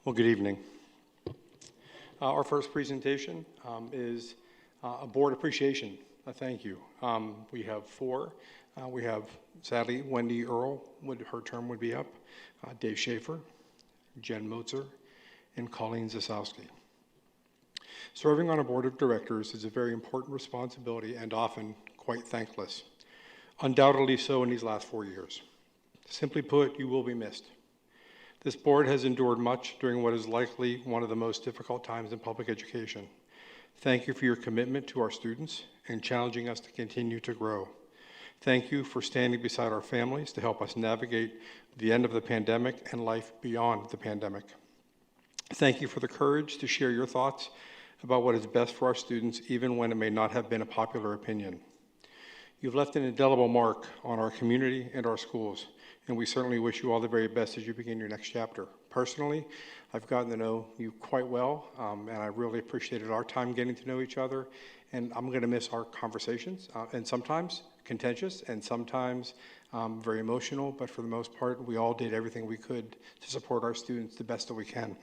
Well, good evening. Our first presentation is a board appreciation. Thank you. We have four. We have, sadly, Wendy Earl, her term would be up, Dave Schaefer, Jen Motzer, and Colleen Zasowski. Serving on a board of directors is a very important responsibility and often quite thankless. Undoubtedly so in these last 4 years. Simply put, you will be missed. This board has endured much during what is likely one of the most difficult times in public education. Thank you for your commitment to our students and challenging us to continue to grow. Thank you for standing beside our families to help us navigate the end of the pandemic and life beyond the pandemic. Thank you for the courage to share your thoughts about what is best for our students, even when it may not have been a popular opinion. You've left an indelible mark on our community and our schools, and we certainly wish you all the very best as you begin your next chapter. Personally, I've gotten to know you quite well, and I really appreciated our time getting to know each other, and I'm going to miss our conversations, and sometimes contentious, and sometimes very emotional, but for the most part, we all did everything we could to support our students the best that we can.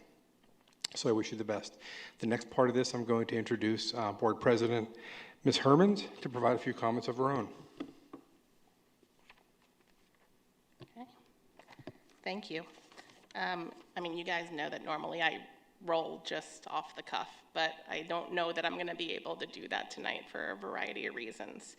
So I wish you the best. The next part of this, I'm going to introduce Board President Ms. Hermans to provide a few comments of her own. Okay. Thank you. I mean, you guys know that normally I roll just off the cuff, but I don't know that I'm going to be able to do that tonight for a variety of reasons.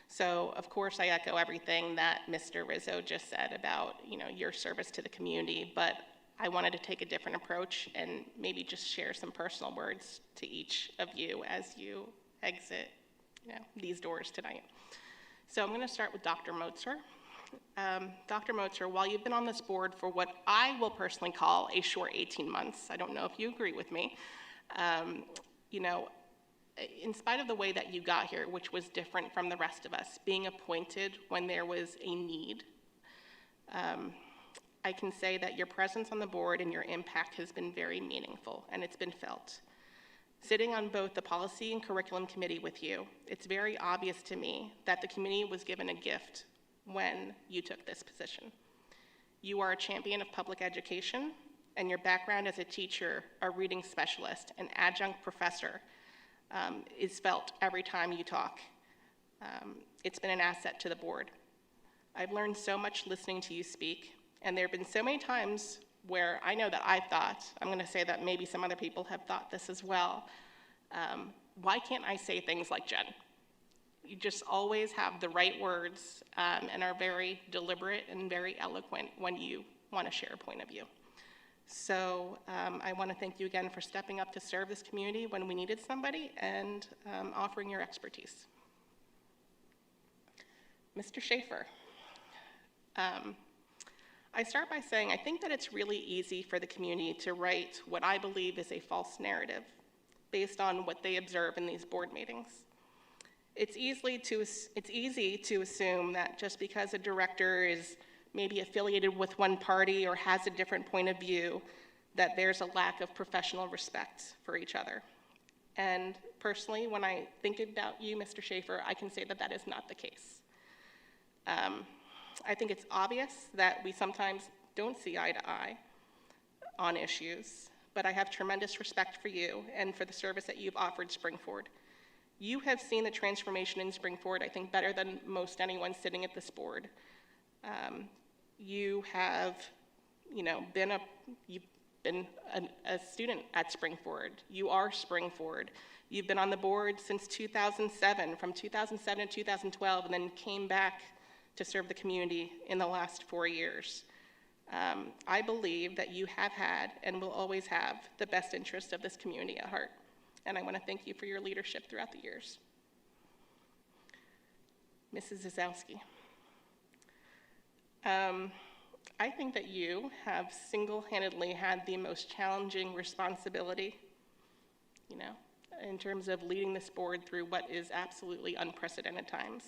So, of course, I echo everything that Mr. Rizzo just said about, your service to the community, but I wanted to take a different approach and maybe just share some personal words to each of you as you exit, these doors tonight. So I'm going to start with Dr. Motzer. Dr. Motzer, while you've been on this board for what I will personally call a short 18 months, I don't know if you agree with me, in spite of the way that you got here, which was different from the rest of us, being appointed when there was a need, I can say that your presence on the board and your impact has been very meaningful, and it's been felt. Sitting on both the policy and curriculum committee with you, it's very obvious to me that the community was given a gift when you took this position. You are a champion of public education, and your background as a teacher, a reading specialist, an adjunct professor is felt every time you talk. It's been an asset to the board. I've learned so much listening to you speak, and there have been so many times where I know that I've thought, I'm going to say that maybe some other people have thought this as well, why can't I say things like Jen? You just always have the right words and are very deliberate and very eloquent when you want to share a point of view. So I want to thank you again for stepping up to serve this community when we needed somebody and offering your expertise. Mr. Schaefer. I start by saying I think that it's really easy for the community to write what I believe is a false narrative based on what they observe in these board meetings. It's easy to assume that just because a director is maybe affiliated with one party or has a different point of view, that there's a lack of professional respect for each other. And personally, when I think about you, Mr. Schaefer, I can say that that is not the case. I think it's obvious that we sometimes don't see eye to eye on issues, but I have tremendous respect for you and for the service that you've offered Springford. You have seen the transformation in Springford, I think, better than most anyone sitting at this board. You have, been a student at Springford. You are Springford. You've been on the board since 2007, from 2007 to 2012, and then came back to serve the community in the last 4 years. I believe that you have had and will always have the best interest of this community at heart. And I want to thank you for your leadership throughout the years. Mrs. Zasowski. I think that you have single-handedly had the most challenging responsibility, in terms of leading this board through what is absolutely unprecedented times.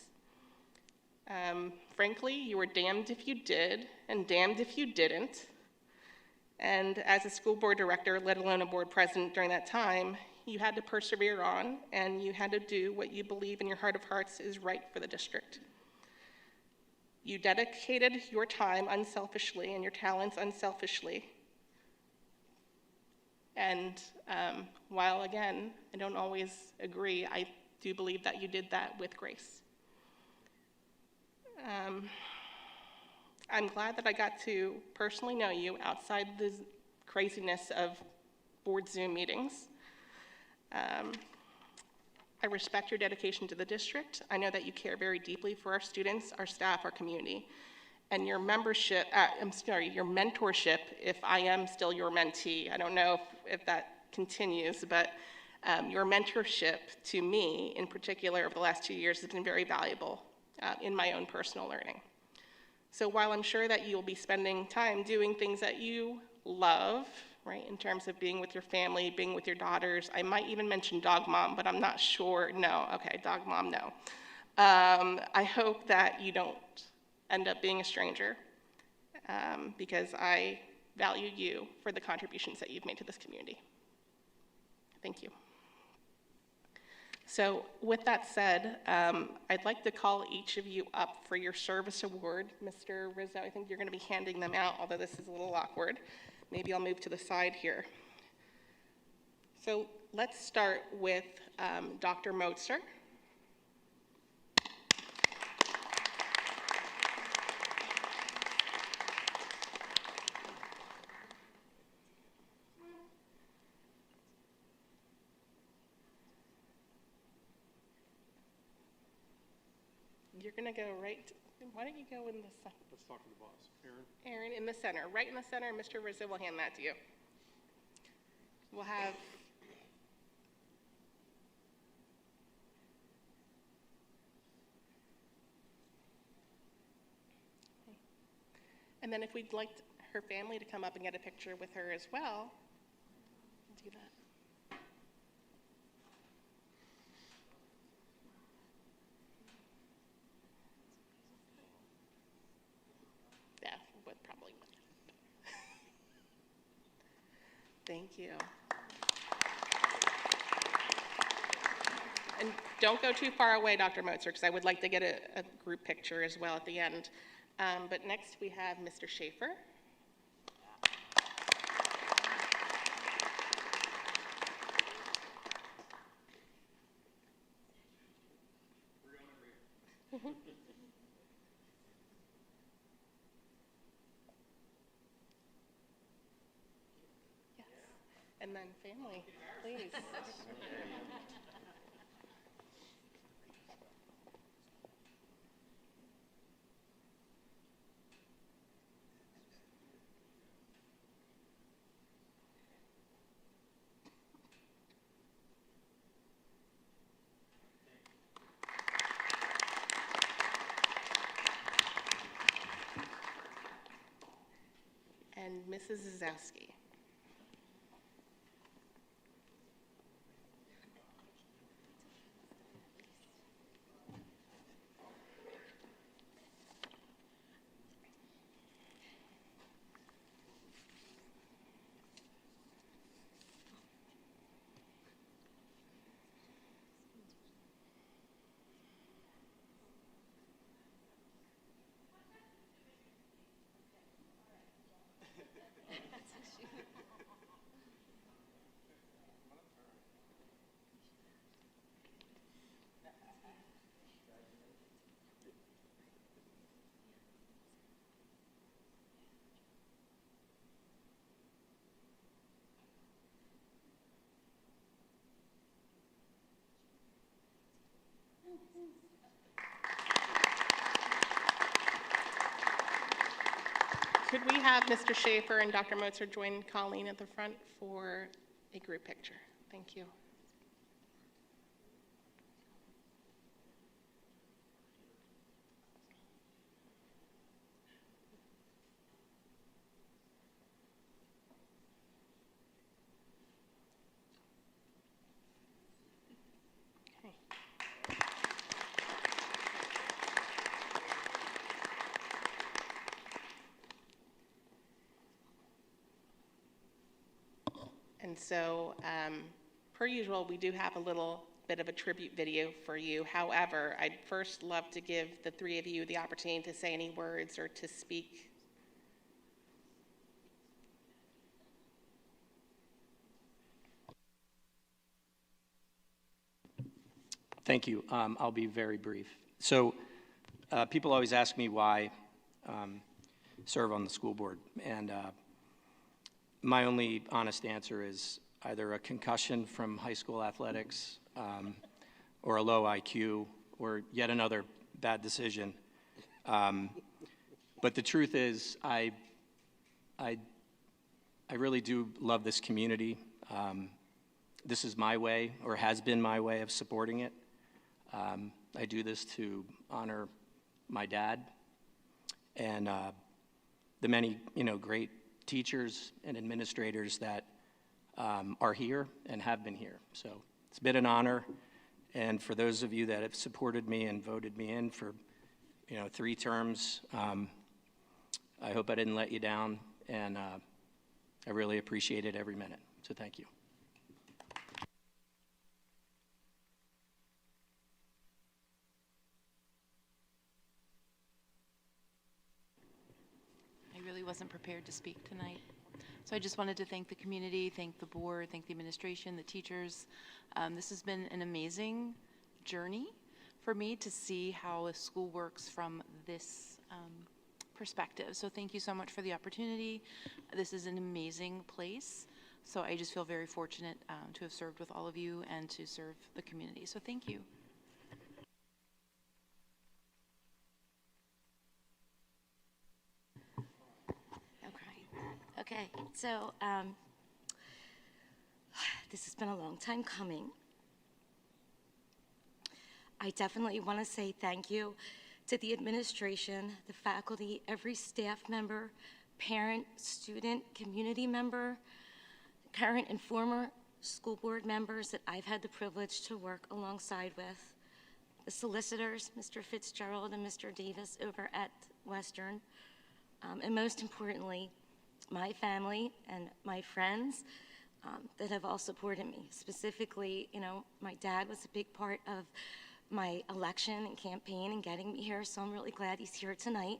Frankly, you were damned if you did and damned if you didn't. And as a school board director, let alone a board president during that time, you had to persevere on, and you had to do what you believe in your heart of hearts is right for the district. You dedicated your time unselfishly and your talents unselfishly And while, again, I don't always agree, I do believe that you did that with grace. I'm glad that I got to personally know you outside the craziness of board Zoom meetings. I respect your dedication to the district. I know that you care very deeply for our students, our staff, our community. And your membership, your mentorship, if I am still your mentee, I don't know if that continues, but your mentorship to me in particular over the last 2 years has been very valuable in my own personal learning. So while I'm sure that you'll be spending time doing things that you love, right, in terms of being with your family, being with your daughters, I might even mention dog mom, but I'm not sure, no, okay, dog mom, no. I hope that you don't end up being a stranger because I value you for the contributions that you've made to this community. Thank you. So with that said, I'd like to call each of you up for your service award. Mr. Rizzo, I think you're going to be handing them out, although this is a little awkward. Maybe I'll move to the side here. So let's start with Dr. Motzer. You're going to go right, why don't you go in the center? Let's talk to the boss. Aaron? Aaron, in the center, right in the center, Mr. Rizzo will hand that to you. We'll have, and then if we'd like her family to come up and get a picture with her as well, we'll do that. Yeah, would probably. Thank you. And don't go too far away, Dr. Motzer, because I would like to get a group picture as well at the end. But next we have Mr. Schaefer. Yes. And then family, please. And Mrs. Zazowski. Could we have Mr. Schaefer and Dr. Motzer join Colleen at the front for a group picture? Thank you. Okay. And so, per usual, we do have a little bit of a tribute video for you. However, I'd first love to give the three of you the opportunity to say any words or to speak. Thank you. I'll be very brief. So people always ask me why serve on the school board, and my only honest answer is either a concussion from high school athletics or a low IQ or yet another bad decision. But the truth is, I really do love this community. This is my way, or has been my way, of supporting it. I do this to honor my dad and the many, great teachers and administrators that are here and have been here. So it's been an honor. And for those of you that have supported me and voted me in for, 3 terms, I hope I didn't let you down, and I really appreciate it every minute. So thank you. I really wasn't prepared to speak tonight. So I just wanted to thank the community, thank the board, thank the administration, the teachers. This has been an amazing journey for me to see how a school works from this perspective. So thank you so much for the opportunity. This is an amazing place. So I just feel very fortunate to have served with all of you and to serve the community. So thank you. Okay, so this has been a long time coming. I definitely want to say thank you to the administration, the faculty, every staff member, parent, student, community member, current and former school board members that I've had the privilege to work alongside with, the solicitors, Mr. Fitzgerald and Mr. Davis over at Western, and most importantly, my family and my friends that have all supported me. Specifically, my dad was a big part of my election and campaign and getting me here, so I'm really glad he's here tonight.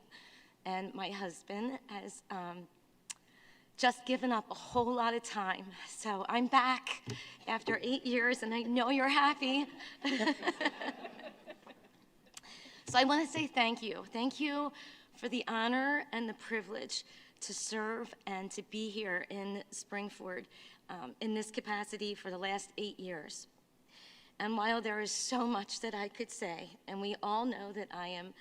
And my husband has just given up a whole lot of time. So I'm back after 8 years, and I know you're happy. So I want to say thank you. Thank you for the honor and the privilege to serve and to be here in Springford in this capacity for the last 8 years. And while there is so much that I could say, and we all know that I am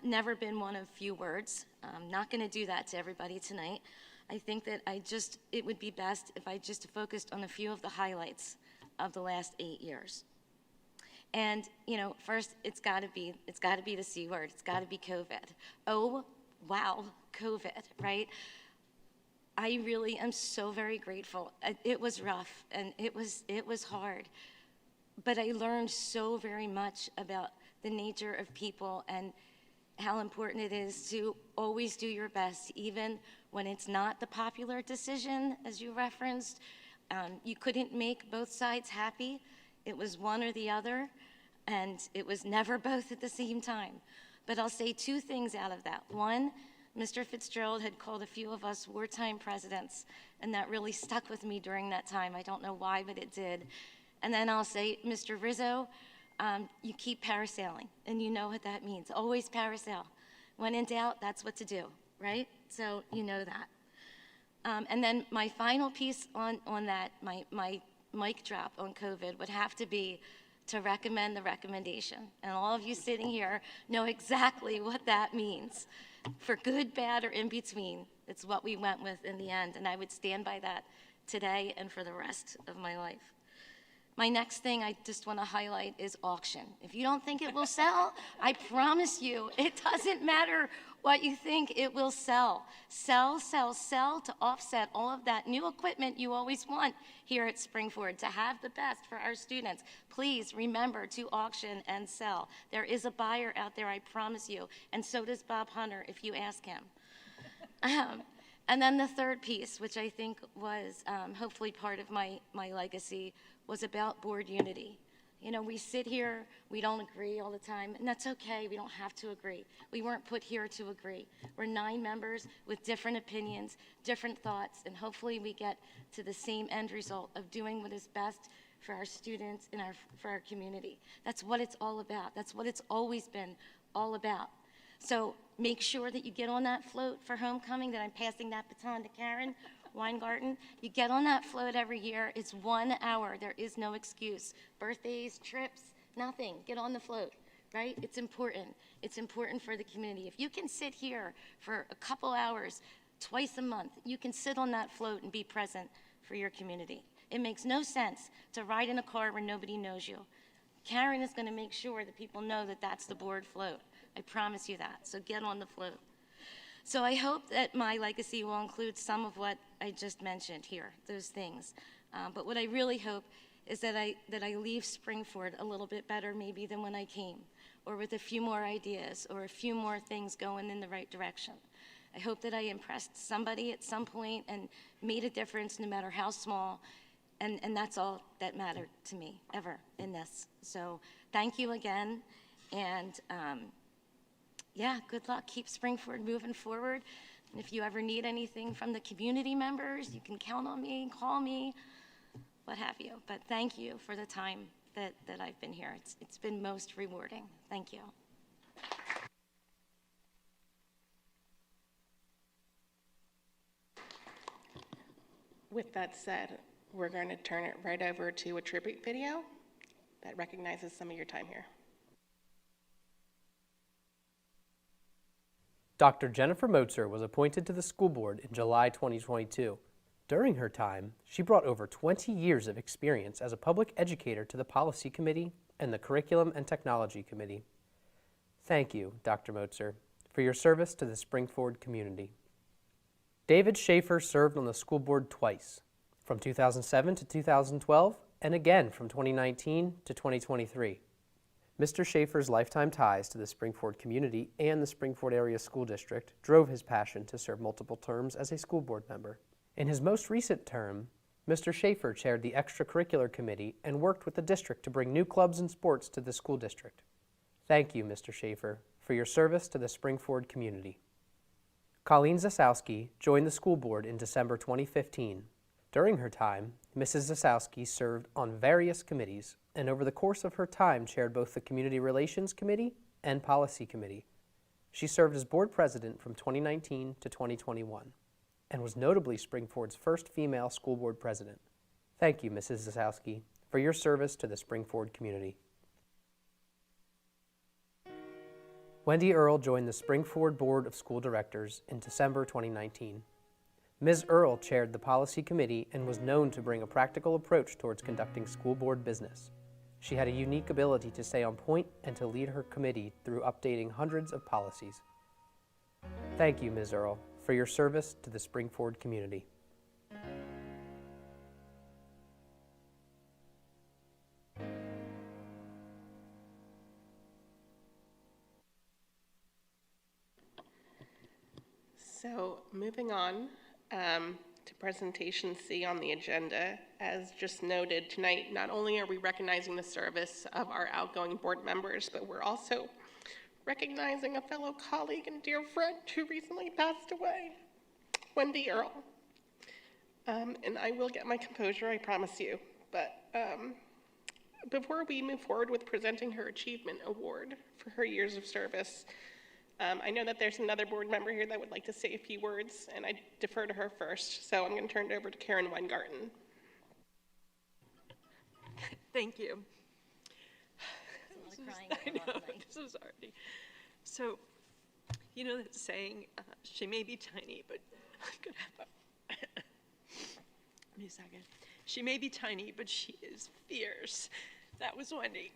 never been one of few words, I'm not going to do that to everybody tonight. I think that it would be best if I just focused on a few of the highlights of the last 8 years. And first, it's got to be the C word. It's got to be COVID. Oh, wow, COVID, right? I really am so very grateful. It was rough and it was hard, but I learned so very much about the nature of people and how important it is to always do your best, even when it's not the popular decision, as you referenced. You couldn't make both sides happy. It was one or the other, and it was never both at the same time. But I'll say 2 things out of that. One, Mr. Fitzgerald had called a few of us wartime presidents, and that really stuck with me during that time. I don't know why, but it did. And then I'll say, Mr. Rizzo, you keep parasailing, and you know what that means. Always parasail. When in doubt, that's what to do, right? So you know that. And then my final piece on that, my mic drop on COVID would have to be to recommend the recommendation. And all of you sitting here know exactly what that means. For good, bad, or in between, it's what we went with in the end, and I would stand by that today and for the rest of my life. My next thing I just want to highlight is auction. If you don't think it will sell, I promise you, it doesn't matter what you think, it will sell. Sell, sell, sell to offset all of that new equipment you always want here at Springford to have the best for our students. Please remember to auction and sell. There is a buyer out there, I promise you, and so does Bob Hunter if you ask him. And then the third piece, which I think was hopefully part of my legacy, was about board unity. We sit here, we don't agree all the time, and that's okay, we don't have to agree. We weren't put here to agree. We're 9 members with different opinions, different thoughts, and hopefully we get to the same end result of doing what is best for our students and for our community. That's what it's all about. That's what it's always been all about. So make sure that you get on that float for homecoming, that I'm passing that baton to Karen Weingarten. You get on that float every year. It's 1 hour. There is no excuse. Birthdays, trips, nothing. Get on the float, right? It's important. It's important for the community. If you can sit here for a couple hours twice a month, you can sit on that float and be present for your community. It makes no sense to ride in a car where nobody knows you. Karen is going to make sure that people know that that's the board float. I promise you that. So get on the float. So I hope that my legacy will include some of what I just mentioned here, those things. But what I really hope is that I leave Springford a little bit better maybe than when I came, or with a few more ideas, or a few more things going in the right direction. I hope that I impressed somebody at some point and made a difference, no matter how small, and that's all that mattered to me ever in this. So thank you again, and yeah, good luck. Keep Springford moving forward. And if you ever need anything from the community members, you can count on me, call me, what have you. But thank you for the time that I've been here. It's been most rewarding. Thank you. With that said, we're going to turn it right over to a tribute video that recognizes some of your time here. Dr. Jennifer Motzer was appointed to the school board in July 2022. During her time, she brought over 20 years of experience as a public educator to the Policy Committee and the Curriculum and Technology Committee. Thank you, Dr. Motzer, for your service to the Springford community. David Schaefer served on the school board twice, from 2007 to 2012, and again from 2019 to 2023. Mr. Schaefer's lifetime ties to the Springford community and the Springford Area School District drove his passion to serve multiple terms as a school board member. In his most recent term, Mr. Schaefer chaired the extracurricular committee and worked with the district to bring new clubs and sports to the school district. Thank you, Mr. Schaefer, for your service to the Springford community. Colleen Zasowski joined the school board in December 2015. During her time, Mrs. Zasowski served on various committees, and over the course of her time chaired both the Community Relations Committee and Policy Committee. She served as board president from 2019 to 2021, and was notably Springford's first female school board president. Thank you, Mrs. Zasowski, for your service to the Springford community. Wendy Earle joined the Springford Board of School Directors in December 2019. Ms. Earle chaired the Policy Committee and was known to bring a practical approach towards conducting school board business. She had a unique ability to stay on point and to lead her committee through updating hundreds of policies. Thank you, Ms. Earle, for your service to the Springford community. So moving on to presentation C on the agenda. As just noted, tonight not only are we recognizing the service of our outgoing board members, but we're also recognizing a fellow colleague and dear friend who recently passed away, Wendy Earle. And I will get my composure, I promise you. But before we move forward with presenting her Achievement Award for her years of service, I know that there's another board member here that would like to say a few words, and I defer to her first. So I'm going to turn it over to Karen Weingarten. Thank you. I know, this is already. So, you know that saying, she may be tiny, but I'm going to have a, give me a second. She may be tiny, but she is fierce. That was Wendy.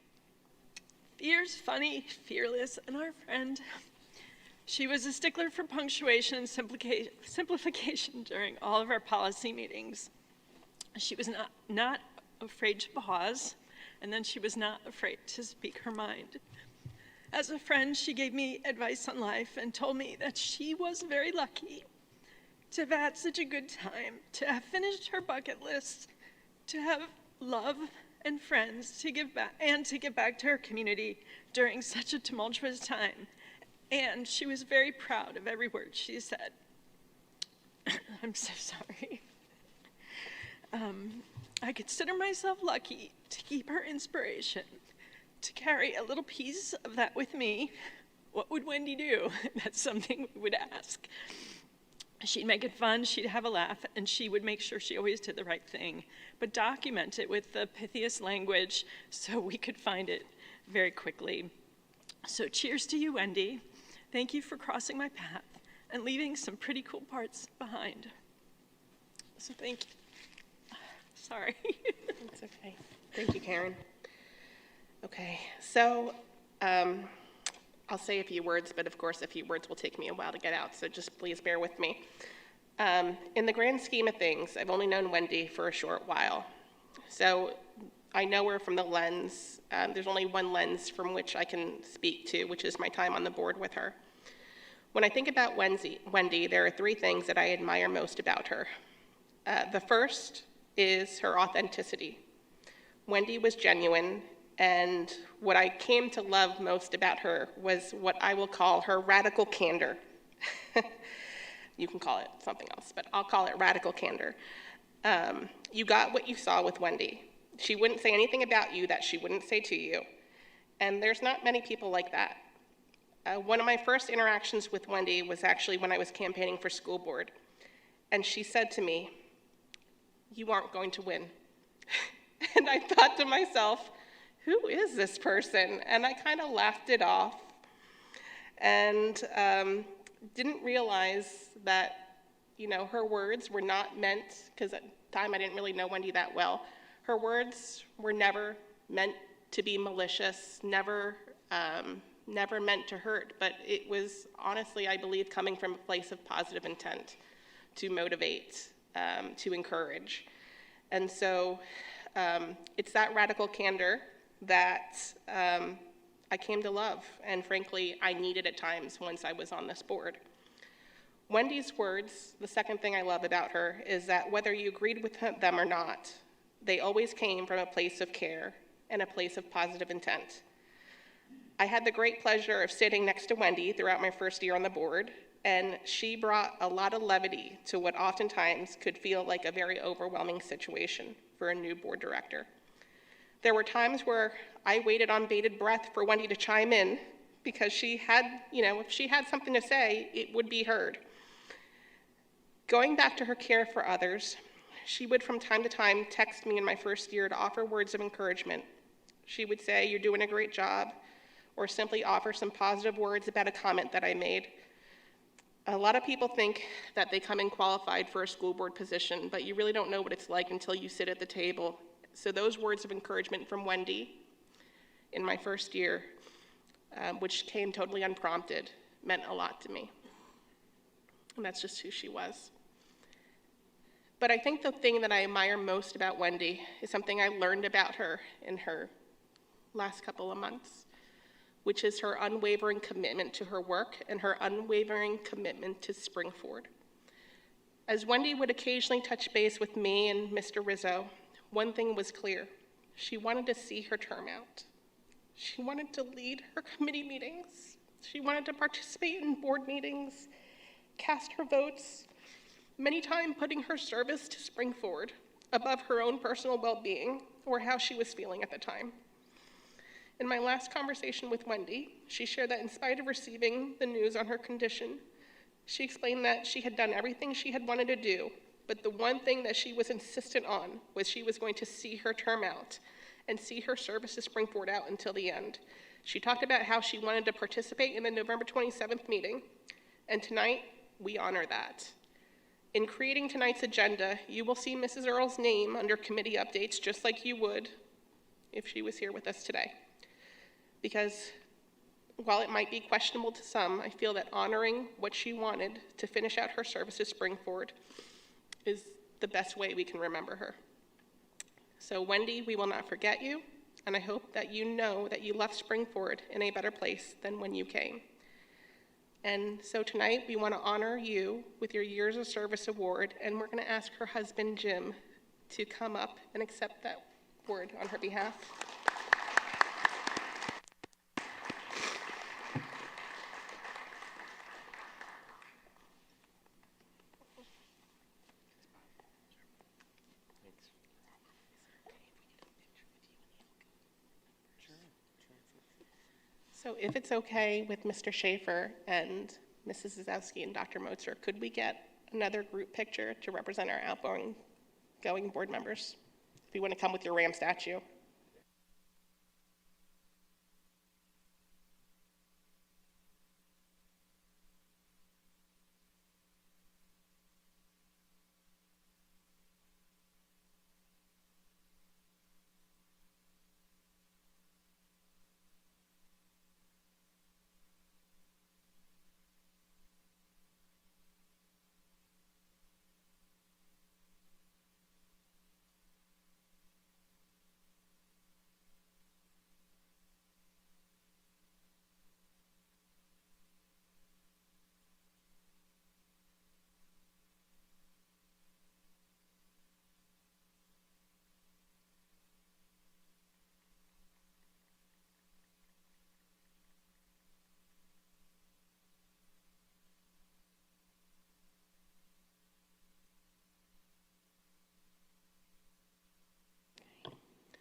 Fierce, funny, fearless, and our friend. She was a stickler for punctuation and simplification during all of our policy meetings. She was not afraid to pause, and then she was not afraid to speak her mind. As a friend, she gave me advice on life and told me that she was very lucky to have had such a good time, to have finished her bucket list, to have love and friends to give back, and to give back to her community during such a tumultuous time. And she was very proud of every word she said. I'm so sorry. I consider myself lucky to keep her inspiration, to carry a little piece of that with me. What would Wendy do? That's something we would ask. She'd make it fun, she'd have a laugh, and she would make sure she always did the right thing, but document it with the pithiest language so we could find it very quickly. So cheers to you, Wendy. Thank you for crossing my path and leaving some pretty cool parts behind. So thank you. Sorry. It's okay. Thank you, Karen. Okay, so I'll say a few words, but of course a few words will take me a while to get out, so just please bear with me. In the grand scheme of things, I've only known Wendy for a short while. So I know her from the lens, there's only one lens from which I can speak to, which is my time on the board with her. When I think about Wendy, there are three things that I admire most about her. The first is her authenticity. Wendy was genuine, and what I came to love most about her was what I will call her radical candor. You can call it something else, but I'll call it radical candor. You got what you saw with Wendy. She wouldn't say anything about you that she wouldn't say to you, and there's not many people like that. One of my first interactions with Wendy was actually when I was campaigning for school board, and she said to me, "You aren't going to win." And I thought to myself, who is this person? And I kind of laughed it off and didn't realize that, you know, her words were not meant, because at the time I didn't really know Wendy that well, her words were never meant to be malicious, never meant to hurt, but it was honestly, I believe, coming from a place of positive intent to motivate, to encourage. And so it's that radical candor that I came to love, and frankly, I needed at times once I was on this board. Wendy's words, the second thing I love about her, is that whether you agreed with them or not, they always came from a place of care and a place of positive intent. I had the great pleasure of sitting next to Wendy throughout my first year on the board, and she brought a lot of levity to what oftentimes could feel like a very overwhelming situation for a new board director. There were times where I waited on bated breath for Wendy to chime in because she had, you know, if she had something to say, it would be heard. Going back to her care for others, she would from time to time text me in my first year to offer words of encouragement. She would say, "You're doing a great job," or simply offer some positive words about a comment that I made. A lot of people think that they come in qualified for a school board position, but you really don't know what it's like until you sit at the table. So those words of encouragement from Wendy in my first year, which came totally unprompted, meant a lot to me. And that's just who she was. But I think the thing that I admire most about Wendy is something I learned about her in her last couple of months, which is her unwavering commitment to her work and her unwavering commitment to Springford. As Wendy would occasionally touch base with me and Mr. Rizzo, one thing was clear. She wanted to see her term out. She wanted to lead her committee meetings. She wanted to participate in board meetings, cast her votes, many times putting her service to Springford above her own personal well-being or how she was feeling at the time. In my last conversation with Wendy, she shared that in spite of receiving the news on her condition, she explained that she had done everything she had wanted to do, but the one thing that she was insistent on was she was going to see her term out and see her service to Springford out until the end. She talked about how she wanted to participate in the November 27th meeting, and tonight we honor that. In creating tonight's agenda, you will see Mrs. Earle's name under committee updates just like you would if she was here with us today. Because while it might be questionable to some, I feel that honoring what she wanted to finish out her service to Springford is the best way we can remember her. So Wendy, we will not forget you, and I hope that you know that you left Springford in a better place than when you came. And so tonight we want to honor you with your Years of Service Award, and we're going to ask her husband, Jim, to come up and accept that award on her behalf. So if it's okay with Mr. Schaefer and Mrs. Zazowski and Dr. Motzer, could we get another group picture to represent our outgoing board members? If you want to come with your Ram statue.